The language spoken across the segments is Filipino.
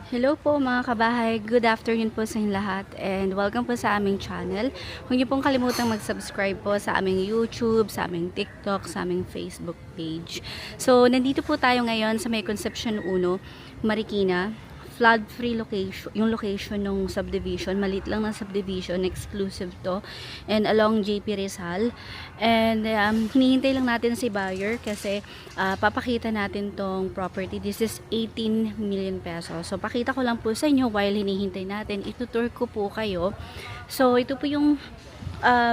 Hello po mga kabahay, good afternoon po sa inyong lahat and welcome po sa aming channel. Huwag niyo pong kalimutang mag-subscribe po sa aming YouTube, sa aming TikTok, sa aming Facebook page. So, nandito po tayo ngayon sa may Concepcion 1, Marikina. Flood-free location, yung location ng subdivision, maliit lang ng subdivision, exclusive to, and along JP Rizal. And hinihintay lang natin si buyer kasi papakita natin tong property. This is 18 million pesos. So pakita ko lang po sa inyo while hinihintay natin, itutour ko po kayo. So ito po yung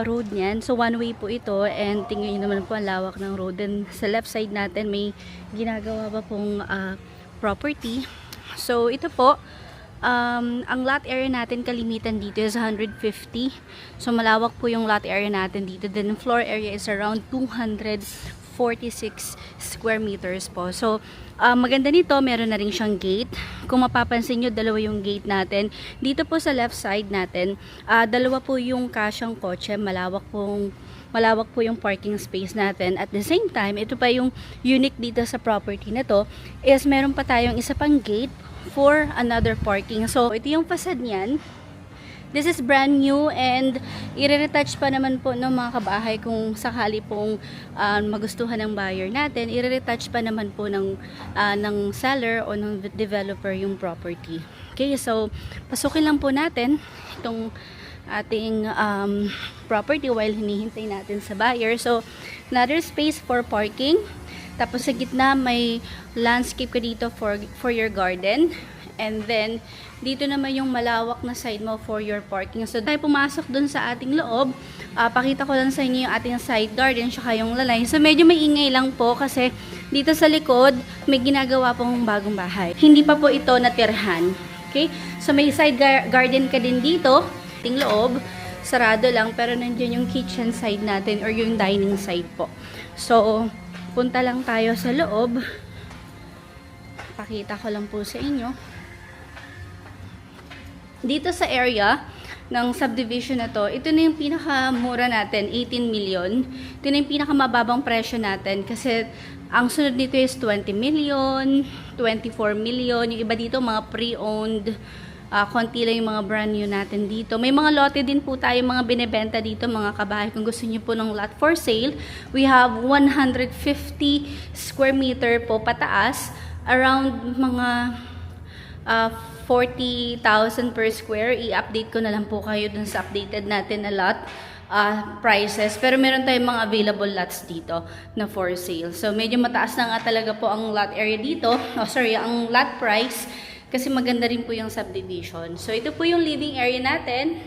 road niyan. So one way po ito and tingnan niyo naman po ang lawak ng road. Then sa left side natin may ginagawa pa pong property. So, ito po, ang lot area natin kalimitan dito is 150. So, malawak po yung lot area natin dito. Then, floor area is around 246 square meters po. So, maganda nito, meron na rin siyang gate. Kung mapapansin nyo, dalawa yung gate natin. Dito po sa left side natin, dalawa po yung kasyang kotse. Malawak po yung parking space natin. At the same time, ito pa yung unique dito sa property na to is meron pa tayong isa pang gate for another parking. So, ito yung facade niyan. This is brand new and i-retouch pa naman po ng mga kabahay kung sakali pong magustuhan ng buyer natin. I-retouch pa naman po ng seller o ng developer yung property. Okay, so pasukin lang po natin itong ating property while hinihintay natin sa buyer. So, another space for parking. Tapos sa gitna may landscape ka dito for your garden. And then, dito naman yung malawak na side mo for your parking. So, tayo pumasok dun sa ating loob. Pakita ko lang sa inyo yung ating side garden tsaka yung lalay. So, medyo maingay lang po kasi dito sa likod may ginagawa pong bagong bahay. Hindi pa po ito natirhan. Okay? So, may side garden ka din dito. Ating loob, sarado lang pero nandiyan yung kitchen side natin or yung dining side po. So, punta lang tayo sa loob. Pakita ko lang po sa inyo. Dito sa area ng subdivision na to, ito na yung pinakamura natin, 18 million. Ito na yung pinakamababang presyo natin kasi ang sunod nito is 20 million, 24 million. Yung iba dito mga pre-owned, konti lang yung mga brand new natin dito. May mga lote din po tayo mga binebenta dito mga kabahay. Kung gusto niyo po ng lot for sale, we have 150 square meter po pataas, around mga 40,000 per square. I-update ko na lang po kayo dun sa updated natin na lot prices. Pero meron tayong mga available lots dito na for sale. So, medyo mataas na nga talaga po ang lot area dito. Ang lot price. Kasi maganda rin po yung subdivision. So, ito po yung living area natin.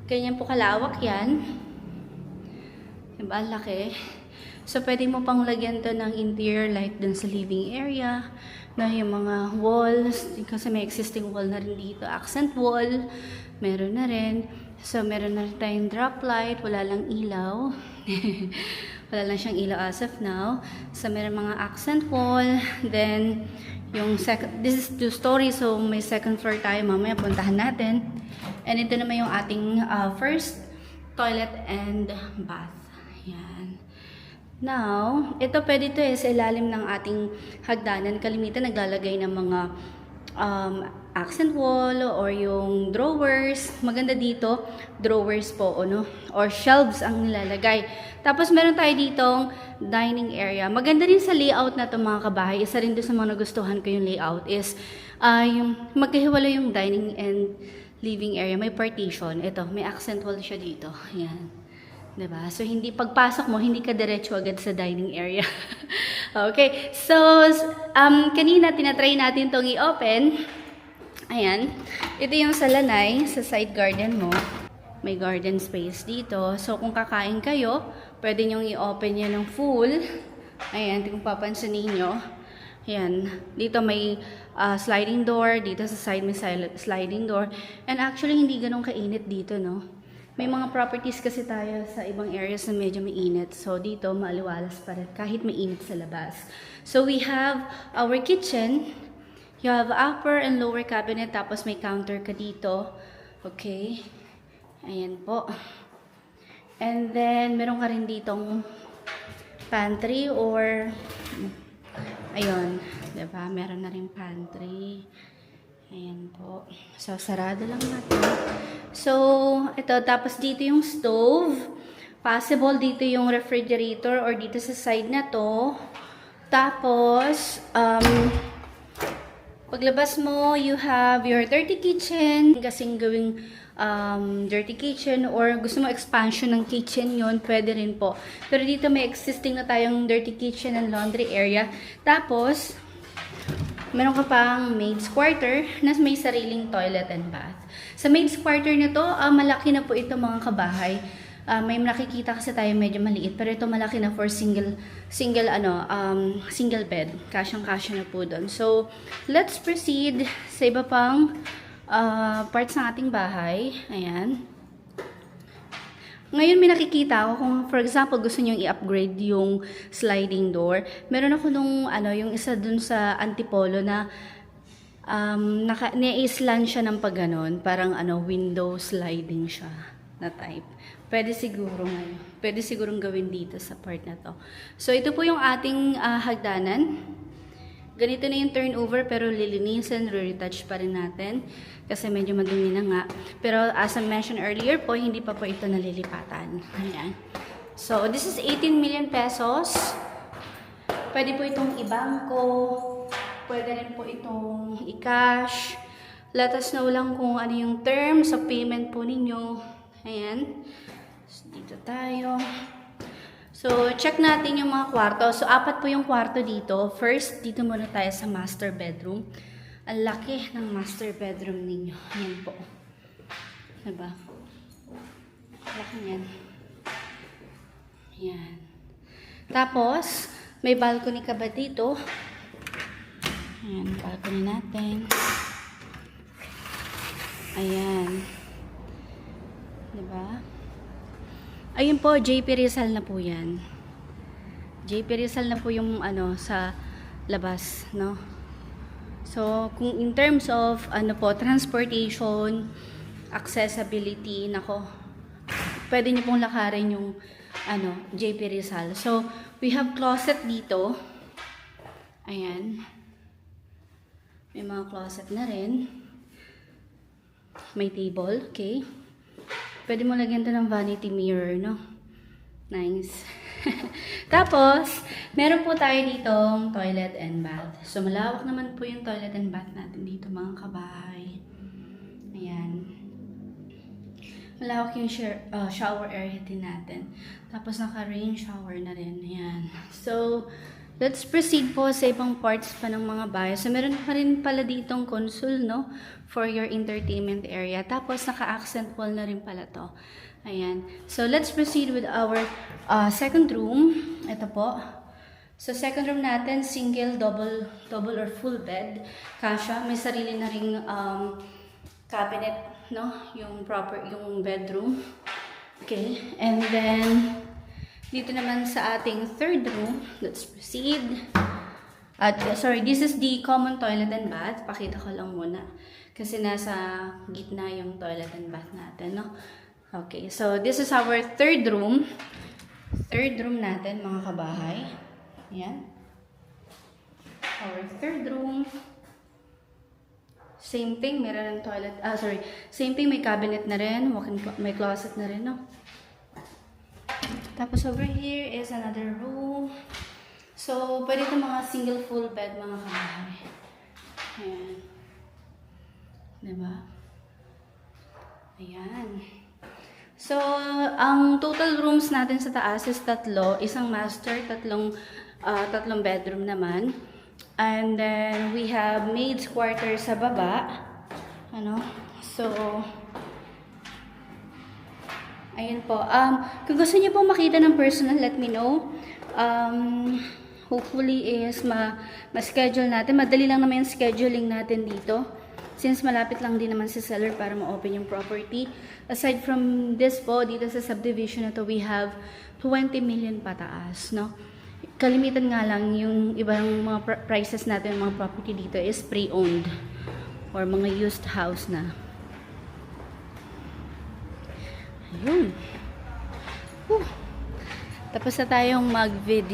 Ganyan po kalawak yan. Diba? Laki. So, pwede mo pang lagyan to ng interior light dun sa living area. Na yung mga walls, kasi may existing wall na rin dito, accent wall, meron na rin. So, meron na rin tayong drop light, wala lang ilaw. Wala lang siyang ilaw as of now. So, meron mga accent wall, then, yung this is 2-story, so may second floor tayo, mamaya puntahan natin. And ito naman yung ating first toilet and bath. Yan. Now, ito pwede ito sa ilalim ng ating hagdanan. Kalimitan naglalagay ng mga accent wall or yung drawers. Maganda dito, drawers po, or shelves ang nilalagay. Tapos meron tayo ditong dining area. Maganda rin sa layout na ito mga kabahay. Isa rin doon sa mga nagustuhan ko yung layout is yung magkahiwala yung dining and living area. May partition. Ito, may accent wall siya dito. Yan. Diba? So, pagpasok mo, hindi ka diretso agad sa dining area. Okay. So, kanina, tinatry natin itong i-open. Ayan. Ito yung sa lanay, sa side garden mo. May garden space dito. So, kung kakain kayo, pwede nyong i-open yan ng full. Ayan, kung papansin ninyo. Ayan. Dito may sliding door. Dito sa side may sliding door. And actually, hindi ganun kainit dito, no? May mga properties kasi tayo sa ibang areas na medyo mainit. So, dito, maaliwalas pa rin kahit mainit sa labas. So, we have our kitchen. You have upper and lower cabinet. Tapos, may counter ka dito. Okay. Ayan po. And then, meron ka rin ditong pantry or ayun. Diba? Meron na rin pantry. Ayan po. So, sarado lang natin. So, ito. Tapos dito yung stove. Possible dito yung refrigerator or dito sa side na to. Tapos, paglabas mo, you have your dirty kitchen. Kasing gawing dirty kitchen or gusto mo expansion ng kitchen yon, pwede rin po. Pero dito may existing na tayong dirty kitchen and laundry area. Tapos, meron ka pang maid's quarter na may sariling toilet and bath. Sa maid's quarter na to, malaki na po ito mga kabahay. May nakikita kasi tayo medyo maliit, pero ito malaki na for single bed. Kasyang-kasya na po doon. So, let's proceed sa iba pang parts ng ating bahay. Ayan. Ngayon may nakikita ako kung for example gusto niyo i-upgrade yung sliding door. Meron ako nung yung isa dun sa Antipolo na nai-slant siya ng pagganon, parang window sliding siya na type. Pwede sigurong gawin dito sa part na to. So ito po yung ating hagdanan. Ganito na yung turnover pero lilinisin, re-retouch pa rin natin kasi medyo madumi na nga. Pero as I mentioned earlier po, hindi pa po ito nalilipatan. Ayan. So this is 18 million pesos. Pwede po itong ibangko, pwede rin po itong i-cash. Let us know lang kung ano yung terms of payment po ninyo. Ayan. So, dito tayo. So, check natin yung mga kwarto. So, 4 po yung kwarto dito. First, dito muna tayo sa master bedroom. Ang laki ng master bedroom ninyo. Ayan po. Diba? Laki yan. Ayan. Tapos, may balcony ka ba dito? Ayan, balcony natin. Ayan. Diba? Ayun po, JP Rizal na po yan. JP Rizal na po yung sa labas, no? So, kung in terms of transportation, accessibility, nako, pwede nyo pong lakarin yung JP Rizal. So, we have closet dito. Ayan. May mga closet na rin. May table, okay? Pwede mo lagyan ito ng vanity mirror, no? Nice. Tapos, meron po tayo ditong toilet and bath. So, malawak naman po yung toilet and bath natin dito, mga kabahay. Ayan. Malawak yung shower area din natin. Tapos, naka-rain shower na rin. Ayan. So, let's proceed po sa ibang parts pa ng mga bahay. So, meron pa rin pala ditong console, no? For your entertainment area. Tapos, naka-accent wall na rin pala to. Ayan. So, let's proceed with our second room. Ito po. So, second room natin, single, double or full bed. Kasha. May sarili na ring cabinet, no? Yung bedroom. Okay. And then, dito naman sa ating third room, let's proceed. This is the common toilet and bath. Pakita ko lang muna. Kasi nasa gitna yung toilet and bath natin, no? Okay, so this is our third room. Third room natin, mga kabahay. Ayan. Our third room. Same thing, meron ng toilet. Same thing, may cabinet na rin. May closet na rin, no? Tapos over here is another room. So, pwede ito mga single full bed, mga kabahay. Ayan. Diba? Ayan. So, ang total rooms natin sa taas is 3. Isang master, tatlong bedroom naman. And then, we have maid's quarter sa baba. So, ayun po. Kung gusto niyo po makita ng personal, let me know. Hopefully is ma-schedule natin. Madali lang naman yung scheduling natin dito. Since malapit lang din naman sa seller para ma-open yung property. Aside from this po, dito sa subdivision na to, we have 20 million pataas, no? Kalimitan nga lang yung ibang mga prices natin, mga property dito is pre-owned or mga used house na. Ayun. Tapos na tayong mag-video.